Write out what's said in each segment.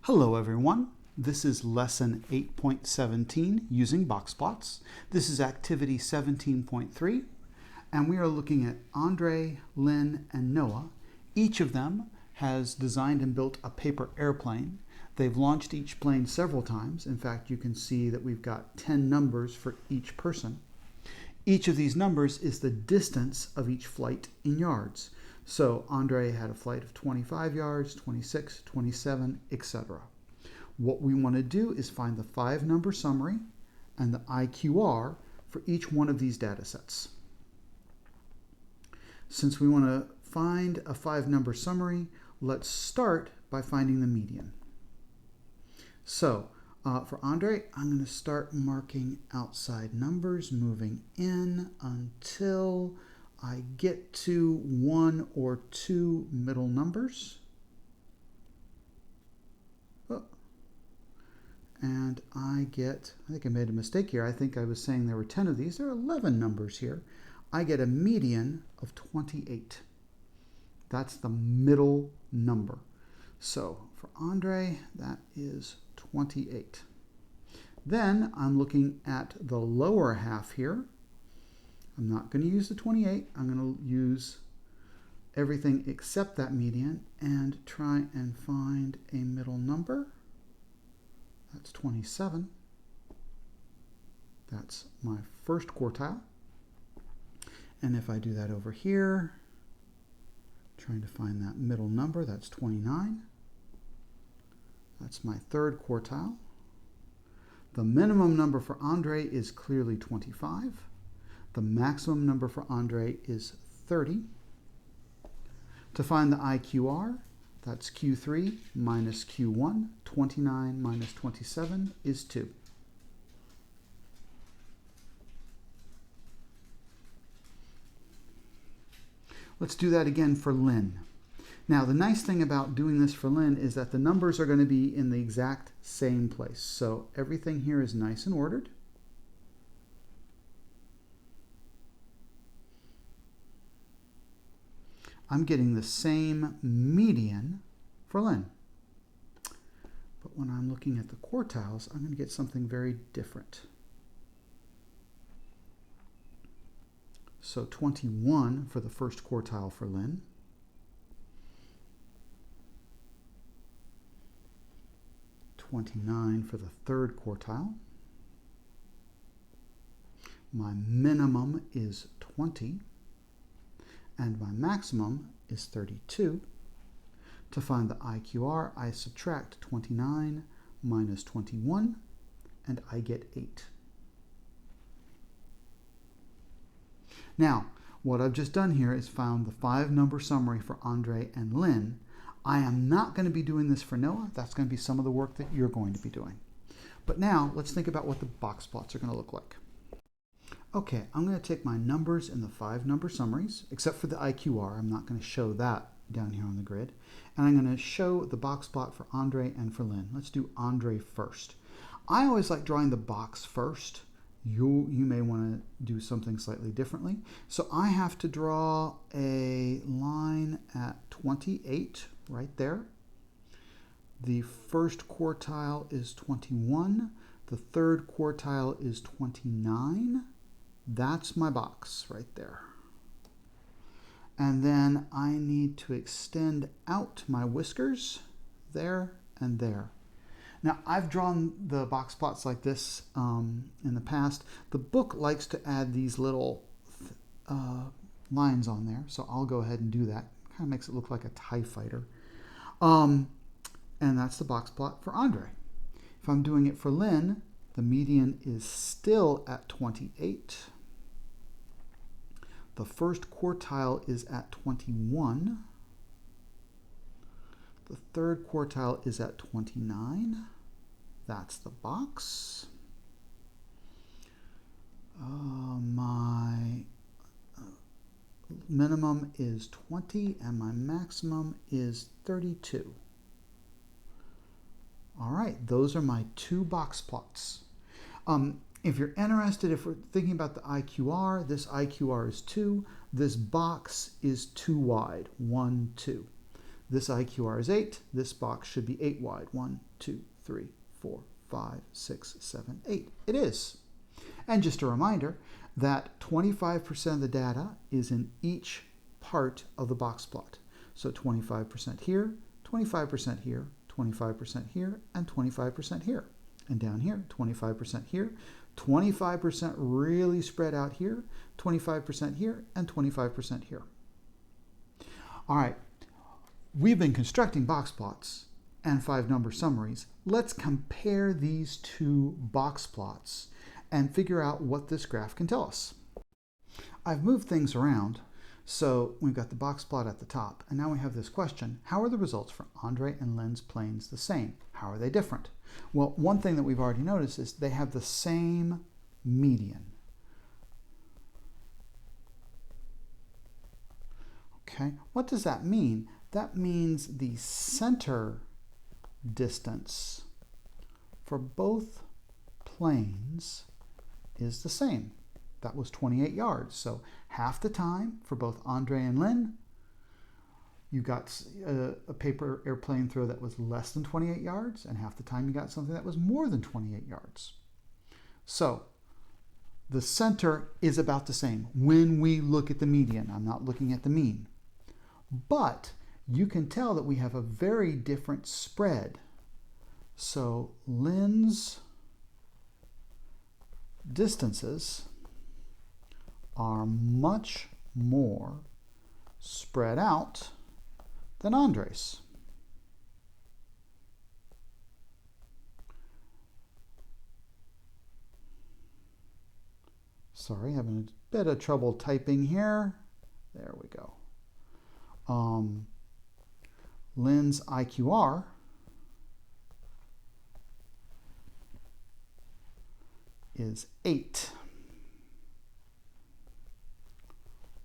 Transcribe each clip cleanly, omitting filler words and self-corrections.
Hello everyone, this is lesson 8.17 using box plots. This is activity 17.3 and we are looking at Andre, Lynn, and Noah. Each of them has designed and built a paper airplane. They've launched each plane several times. In fact, you can see that we've got 10 numbers for each person. Each of these numbers is the distance of each flight in yards. So Andre had a flight of 25 yards, 26, 27, etc. What we want to do is find the 5-number summary and the IQR for each one of these data sets. Since we want to find a 5-number summary, let's start by finding the median. So for Andre, I'm going to start marking outside numbers, moving in until I get to 1 or 2 middle numbers. Oh. And I think I made a mistake here. I think I was saying there were 10 of these. There are 11 numbers here. I get a median of 28. That's the middle number. So for Andre, that is 28. Then I'm looking at the lower half here. I'm not going to use the 28. I'm going to use everything except that median and try and find a middle number. That's 27. That's my first quartile. And if I do that over here, trying to find that middle number, that's 29. That's my third quartile. The minimum number for Andre is clearly 25. The maximum number for Andre is 30. To find the IQR, that's Q3 minus Q1. 29 minus 27 is 2. Let's do that again for Lynn. Now, the nice thing about doing this for Lynn is that the numbers are going to be in the exact same place. So everything here is nice and ordered. I'm getting the same median for Lynn. But when I'm looking at the quartiles, I'm going to get something very different. So 21 for the first quartile for Lynn. 29 for the third quartile. My minimum is 20. And my maximum is 32. To find the IQR, I subtract 29 minus 21, and I get 8. Now, what I've just done here is found the 5-number summary for Andre and Lynn. I am not going to be doing this for Noah. That's going to be some of the work that you're going to be doing. But now, let's think about what the box plots are going to look like. Okay, I'm going to take my numbers in the 5-number summaries, except for the IQR. I'm not going to show that down here on the grid. And I'm going to show the box plot for Andre and for Lynn. Let's do Andre first. I always like drawing the box first. You may want to do something slightly differently. So I have to draw a line at 28 right there. The first quartile is 21. The third quartile is 29. That's my box right there. And then I need to extend out my whiskers there and there. Now, I've drawn the box plots like this in the past. The book likes to add these little lines on there, so I'll go ahead and do that. Kind of makes it look like a TIE fighter. And that's the box plot for Andre. If I'm doing it for Lynn, the median is still at 28. The first quartile is at 21. The third quartile is at 29. That's the box. My minimum is 20 and my maximum is 32. All right, those are my 2 box plots. If you're interested, if we're thinking about the IQR, this IQR is 2. This box is too wide, 1, 2. this IQR is 8. This box should be 8 wide. 1, 2, 3, 4, 5, 6, 7, 8. It is. And just a reminder that 25% of the data is in each part of the box plot. So 25% here, 25% here, 25% here, and 25% here. And down here, 25% here, 25% really spread out here, 25% here, and 25% here. All right, we've been constructing box plots and 5-number summaries. Let's compare these two box plots and figure out what this graph can tell us. I've moved things around, so we've got the box plot at the top, and now we have this question: how are the results for Andre and Lynn's planes the same? How are they different? Well, one thing that we've already noticed is they have the same median. Okay, what does that mean? That means the center distance for both planes is the same. That was 28 yards. So half the time for both Andre and Lynn, you got a paper airplane throw that was less than 28 yards, and half the time you got something that was more than 28 yards. So the center is about the same when we look at the median. I'm not looking at the mean. But you can tell that we have a very different spread. So Lynn's distances are much more spread out than Andre's. Sorry, having a bit of trouble typing here. There we go. Lynn's IQR is 8,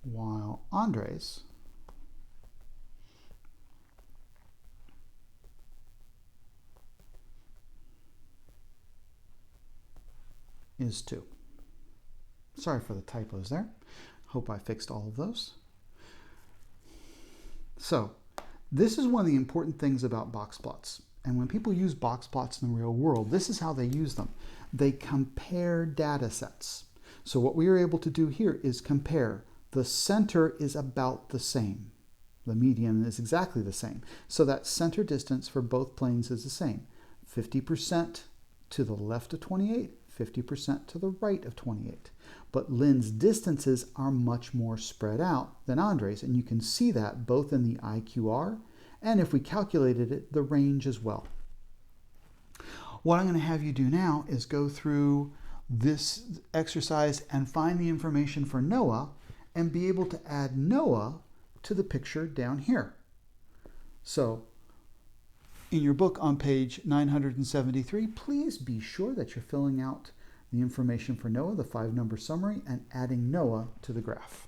while Andre's is 2. Sorry for the typos there. Hope I fixed all of those. So this is one of the important things about box plots. And when people use box plots in the real world, this is how they use them. They compare data sets. So what we are able to do here is compare. The center is about the same. The median is exactly the same. So that center distance for both planes is the same. 50% to the left of 28, 50% to the right of 28. But Lynn's distances are much more spread out than Andre's, and you can see that both in the IQR and, if we calculated it, the range as well. What I'm going to have you do now is go through this exercise and find the information for Noah and be able to add Noah to the picture down here. So in your book on page 973, please be sure that you're filling out the information for Noah, the 5-number summary, and adding Noah to the graph.